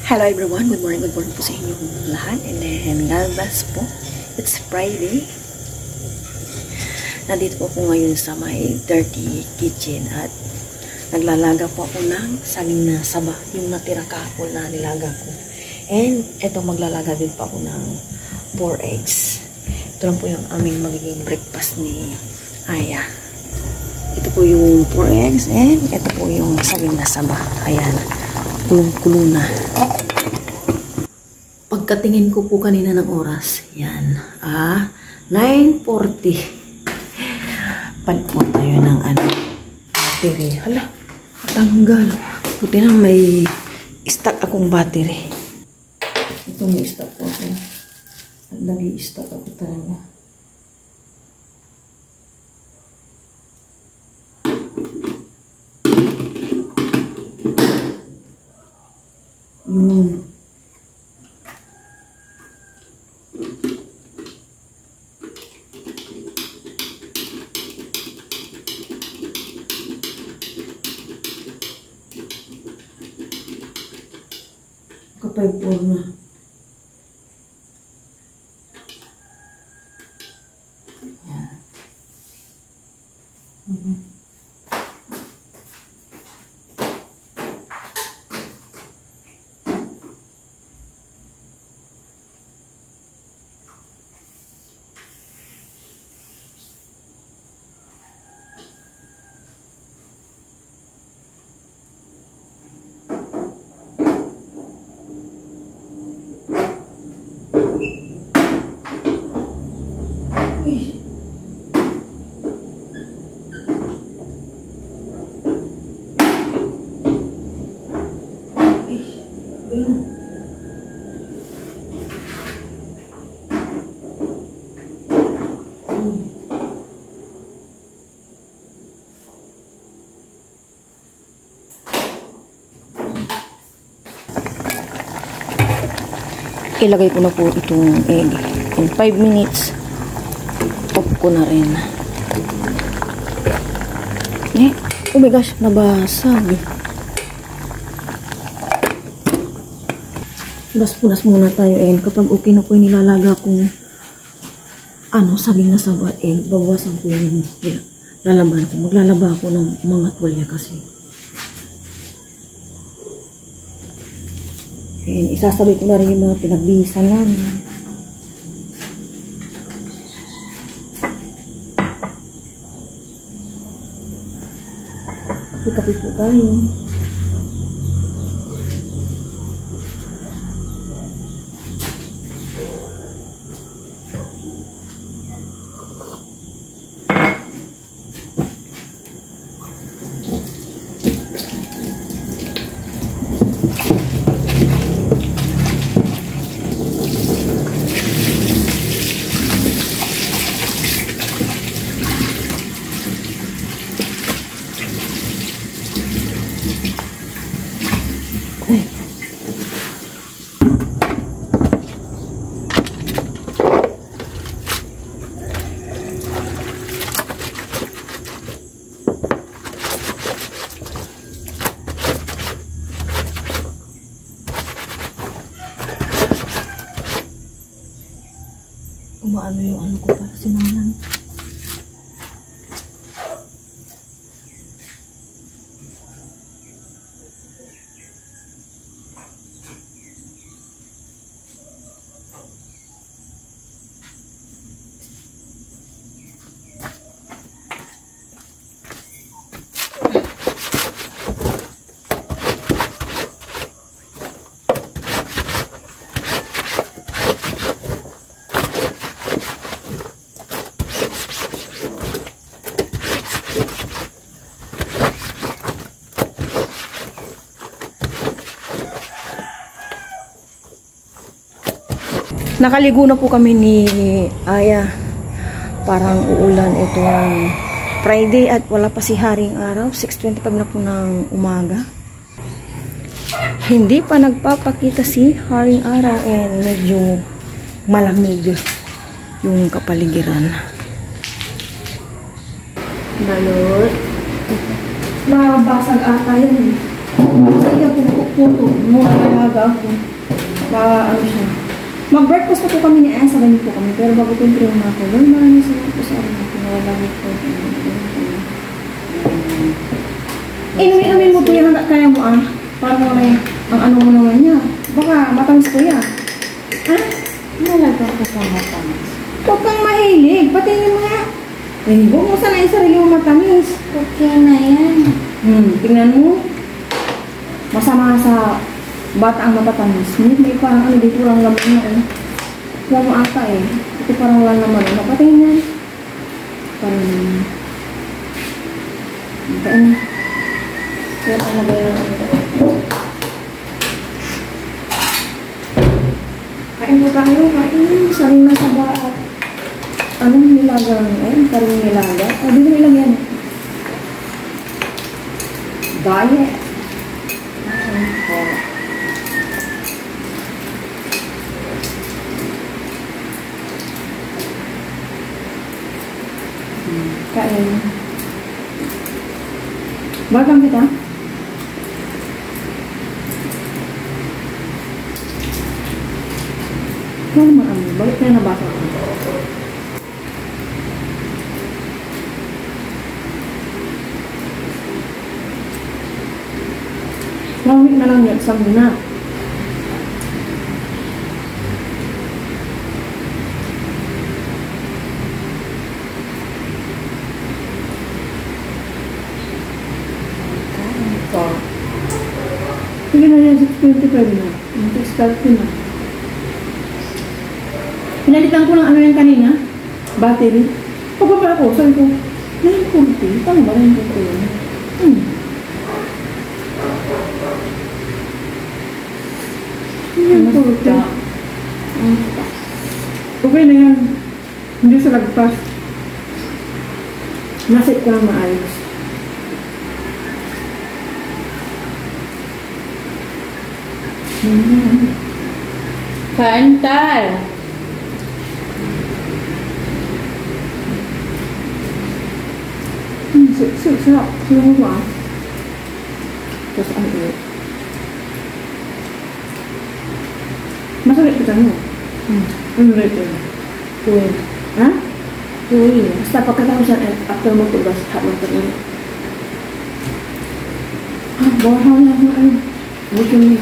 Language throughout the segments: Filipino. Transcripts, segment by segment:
Hello everyone, good morning po sa inyong lahat. And then, God bless po. It's Friday. Nandito po ako ngayon sa may dirty kitchen at naglalaga po ako ng saging na saba, yung natira kahapon na nilaga ko. And eto, maglalaga din po ako ng 4 eggs. Ito lang po yung aming magiging breakfast ni Aya. Ito po yung 4 eggs and ito po yung saging na saba. Ayan. Kulong-kulo na. Pagkatingin ko po kanina ng oras, yan, 9:40. Palit po tayo ng battery. Hala, tanggal. Buti na may stock akong battery. Ito may stock po ako. Nag-i-stock ako talaga. Yun. Kapay po na. Yan. Ilagay ko na po itong egg. In 5 minutes, off ko na rin. Oh my gosh, nabasag. Punas muna tayo and kapag okay na po yung nilalaga kong saging na saba, babawasan ko yung lalaban ko. Maglalaba ako ng mga tuwalya kasi. And isasabay ko na rin yung mga pinagbihisan namin. Ikapit po tayo. Umaano yung ko para sinalan. Nakaligo na po kami ni Aya. Parang uulan itong Friday at wala pa si Haring Araw. 6:25 na po ng umaga. Hindi pa nagpapakita si Haring Araw and medyo malamig yung kapaligiran. Balot. Mabasag ata yun. Kaya puto. Muna talaga ako. Ano siya. Mag-breakfast na po kami ni Anne. Sabay po kami. Pero bago po yung train na ako. Lord, maraming salamat po sa akin. Nawala ko. Inumin mo po yung kaya mo Parang may, ang ano mo naman niya. Baka matamis ko yan. Malaga ko sa matamis. Huwag kang mahilig. Patingin mo nga. Huwag mo sana yung sarili mo matamis. Okay na yan. Tingnan mo. Masama sa bata ang matatamis. May parang dito lang laman na Wala mo ata Ito parang wala naman. Patingin yan. Parang kain na. Kaya talaga yan. Kain mo tayo. Kain. Saling nasa baat. Anong nilaga? Karing nilaga. Di mo nilagyan. Diet. Kain. Bagang kita? Ano naman balik na nabasa ko. Lamig na lang yan sa muna. Sige na yan, 6:25 na. 6:30 na. Pinalitan ko lang ano yan kanina. Battery. Pagpapala ko, sabi ko, 9:40. Tama ba 9:40 yun? Okay na yan. Hindi sa lagpas. Nasit ko lang maayos. Kain tayo. Sarap. Sarap mo Tapos ang ulit. Masakit kita mo. Ano ulit yun? Uwi. Ha? Uwi. Basta pagkatapos siya after mo tugas, habang ulit. Bawa lang mo buto niya.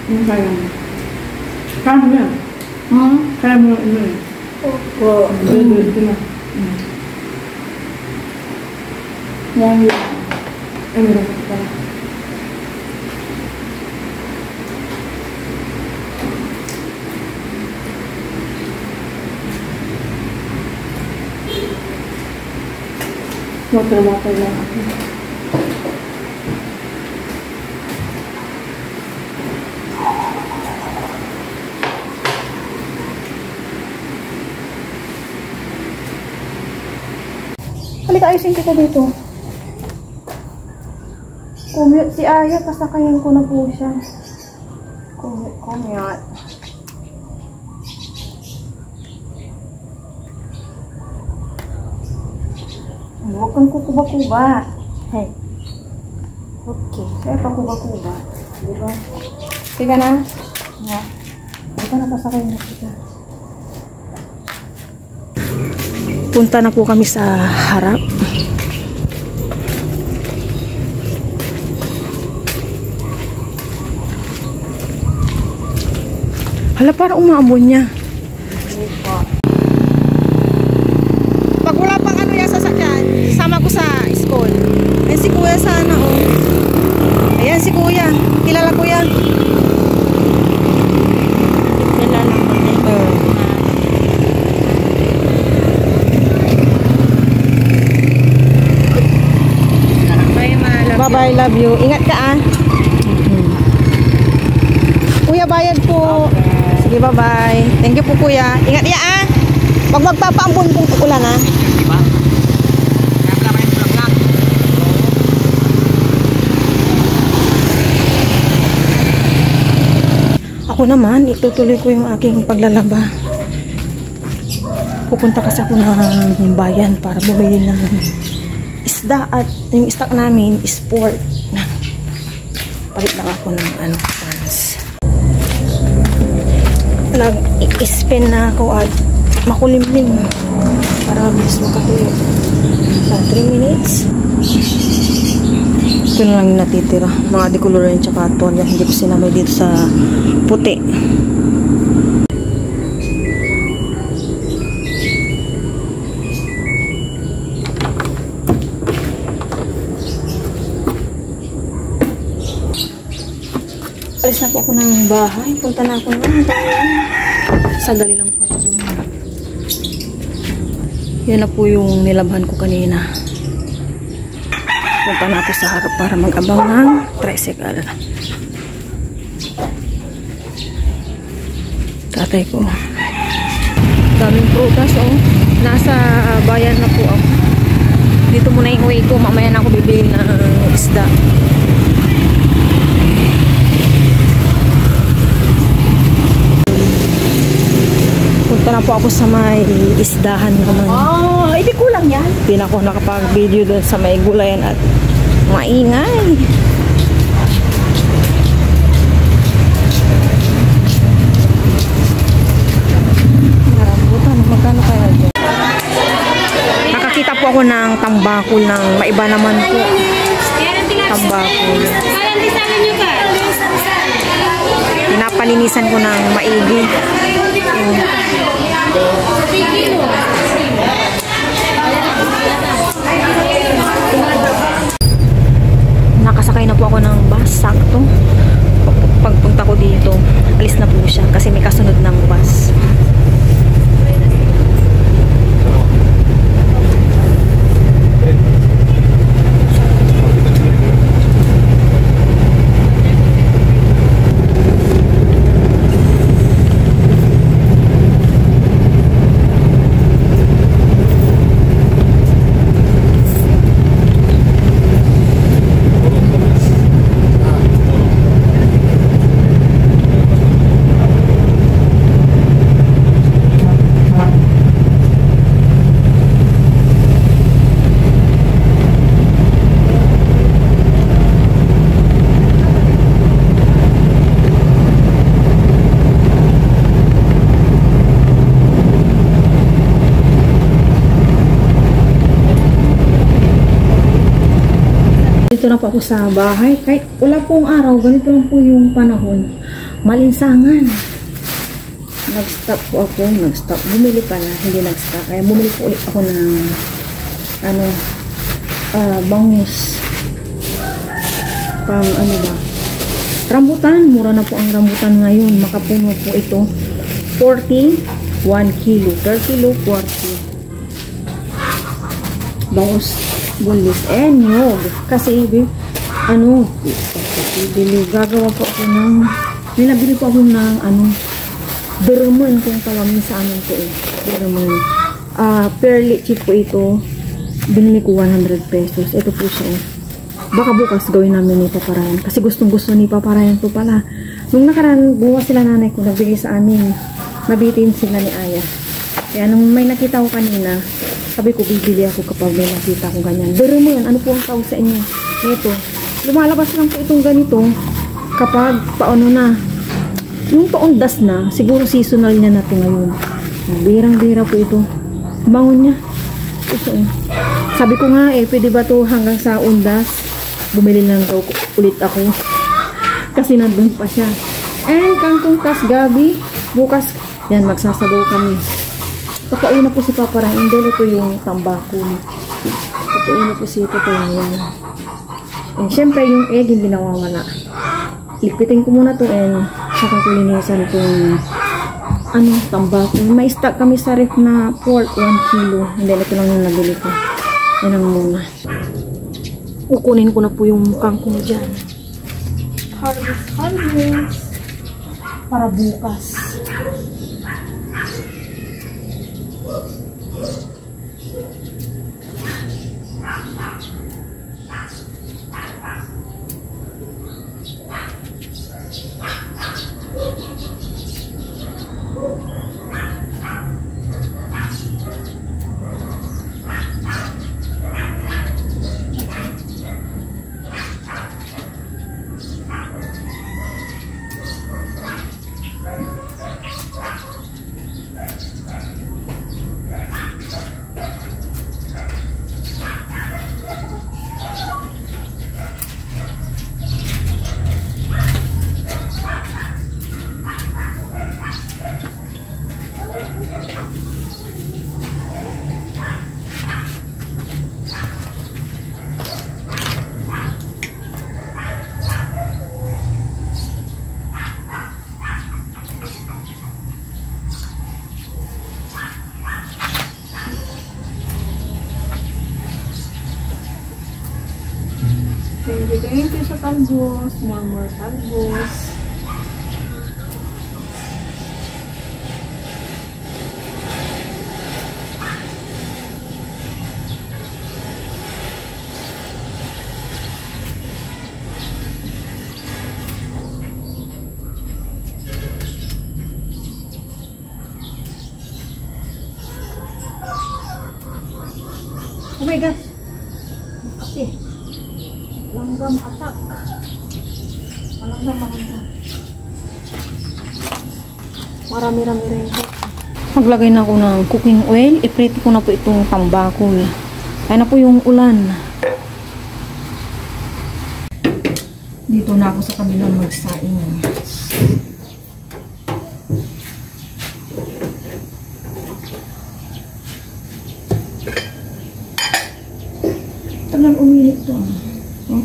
Ano kaya mo? Kaya mo yan? Kaya mo yan? Opo. Ito na. Yan yan. Ano na pala? Water lang ako. Halika, ayusin kita dito. Commute si Aya, pasakayan ko na po siya. Commute. Huwag kang kukuba-kuba. Hey. Okay. Kaya pa kuba-kuba. Diba? Sige na. Nga. Ito na, pasakayan na kita. Punta na po kami sa harap. Hala, parang umaambon niya. Pag wala pang ano yan sasakyan, sama ko sa school. Ayan si kuya sana, oh. Ayan si kuya. Kilala ko yan. Kilala ko na yun. Bye-bye, love you. Ingat ka, Kuya, bayad po. Okay. Sige, bye-bye. Thank you po, kuya. Ingat ya, Wag magpapaambon kung ulan, Ako naman, itutuloy ko yung aking paglalaba. Pupunta kasi ako ng bayan para bumili ng isda at yung stock namin is pork. Palit lang ako ng prawns. Nag-spin na ako at makulimlim para mabilis makatuyo. 3 minutes. Ito na lang yung natitira. Mga decoloran tsaka tonya. Hindi ko sinamay dito sa puti. Alis na po ako ng bahay. Punta na ako ng sandali lang po ako. Yan na po yung nilabhan ko kanina. Punta na ako sa harap para mag-abang ng tricycle. Tatay ko. Daming prutas, oh. Nasa bayan na po ako. Dito muna yung way ko. Mamaya na ako bibili ng isda. Punta na po ako sa may isdahan naman. Oh, hindi kulang yan. Hindi na ako nakapag-video doon sa may gulayan at maingay. Narambutan, magkano kaya dyan? Nakakita po ako ng tambakol ng maiba naman po. Tambakol. Pinapalinisan ko ng maigi. Nakasakay na po ako ng bus, sakto. Pagpunta ko dito, alis na po siya kasi may kasunod ng bus. Dito na po ako sa bahay. Kahit wala pong araw, ganito lang po yung panahon. Malinsangan. Nag-stop po ako. Nag-stop. Bumili pala. Hindi nag-stop. Kaya bumili po ulit ako ng bangus. Pang rambutan. Mura na po ang rambutan ngayon. Makapuno po ito. 40, 1 kilo. Per kilo, 40. Bangus. Bulis and nyog. Kasi, gagawa po ako ng, nilabili po ako ng, bermon kung tawagin sa amin po eh. Bermon. Per litchi po ito, binili ko 100 pesos. Ito po siya. Baka bukas gawin namin ni Paparayan. Kasi gustong gusto ni Paparayan po pala. Nung nakaraan, buwas sila nanay ko, nagbigay sa amin. Nabitin sila ni Aya. Kaya nung may nakita ko kanina, sabi ko, bibili ako kapag may nakita ko ganyan. Pero mo yan, ano po ang tawag sa inyo? Ito. Lumalabas lang po itong ganito kapag paano na. Yung paundas na, siguro seasonal niya na ito ngayon. Birang-bira po ito. Bangon niya. Ito. Sabi ko nga pwede ba ito hanggang sa undas? Bumili lang daw ulit ako. Kasi nandun pa siya. And kangkong kasgabi, bukas, yan, magsasabaw kami. Papauna po si Papa Ryan. Dahil ito yung tambakol. Papauna po si Papa Ryan. And syempre yung egg hindi nawawala. Lipitin ko muna to and saka ko linisan itong tambakol. May stock kami sa ref na pork 1 kilo. And then ito lang yung nabili ko. Yan ang muna. Kukunin ko na po yung kangkong dyan. Harvest. Para bukas. Thank you sa talbos. More talbos. Oh my God. Okay. Langgam atak. Langgam. Marami-rami rin po. Maglagay na ako ng cooking oil. Iprito ko na po itong tambakol. Kaya na po yung ulan. Dito na ako sa kabilang magsaing. Tagal umilit to. Oh.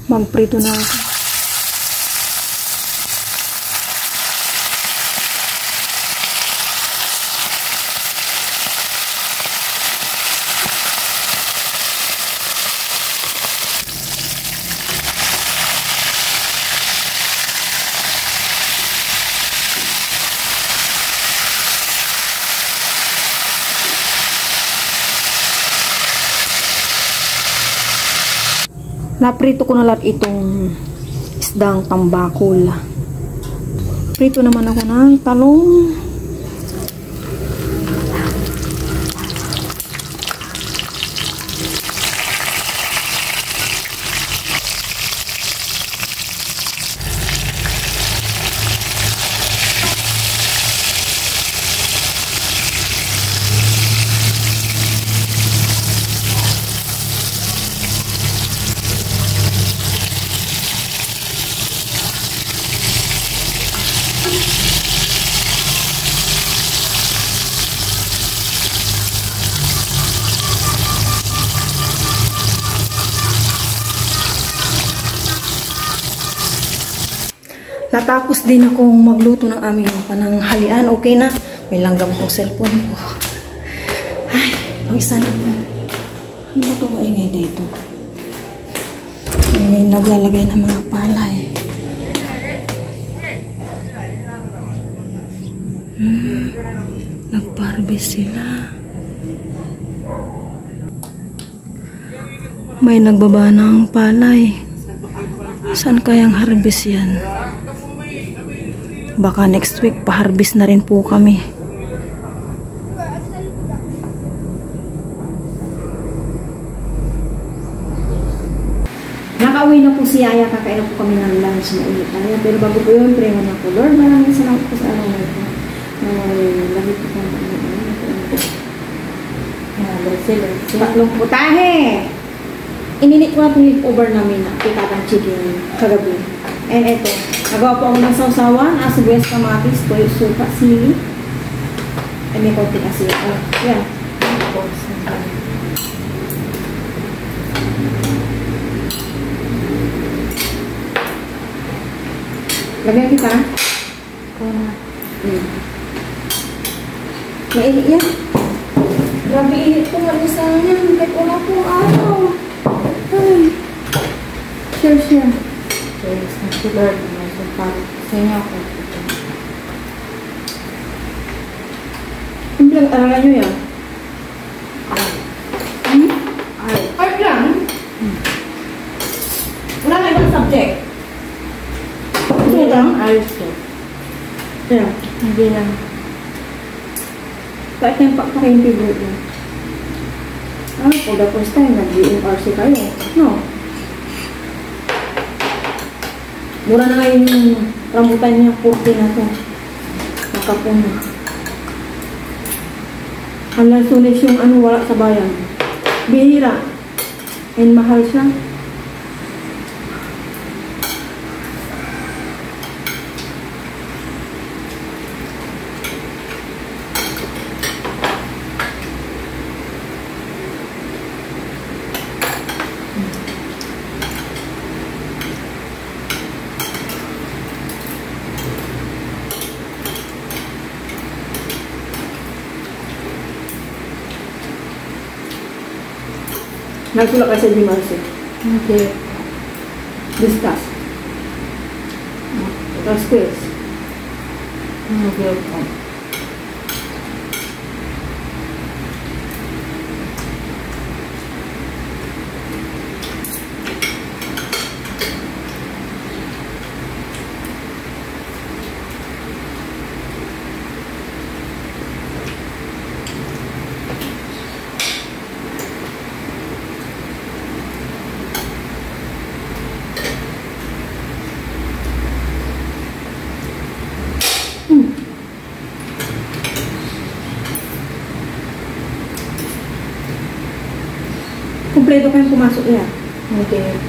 Magprito na ako. Naprito ko na lahat itong isdang tambakol. Prito naman ako ng talong. Natapos din akong magluto ng aming pananghalian. Okay na. May langgam kong cellphone ko. Ay, ang isa na po. Ano ba ito maingay dito? May naglalagay ng mga palay. Nagparbis sila. May nagbaba ng palay. Saan kayang harvest yan? Baka next week pa-harvest na rin po kami. Nakauwi na po si Aya. Kakain na po kami ng lunch na ulit. Pero bago po yun, pray na po. Lord, maraming salamat po sa araw na ito. Lagi po kami tatlong putahe. Ininit ko na po yung over namin na pitadang chicken kagabi. And eto, nagawa po ako ng sausawan, asibuyas, kamatis, toyo, suka, sili. Ay, may konti kasi. Yan. Lagyan kita. Mainit yan. Grabe init ko nga isa yan. Kahit wala pong araw. Ay. Share. Thank you, Lord. Sa inyo ako. Ang pinag-aralan nyo yan? Art lang? Wala na ibang subject? Ito lang? Ayos ko. Yeah, hindi lang. Kahit yung pagpaka-integrate mo. For the first time, nag-GMRC kayo. No? Mura na ngayon yung rambutan niya, 40 na ito. Nakapuno. Ang lansunis yung wala sa bayan. Bihira. And mahal siya. Nagtulak ka sa Dimarse. Hindi. Discuss. Tapos quiz. Hindi po. Kompleto kayong pumasok niya. Hindi.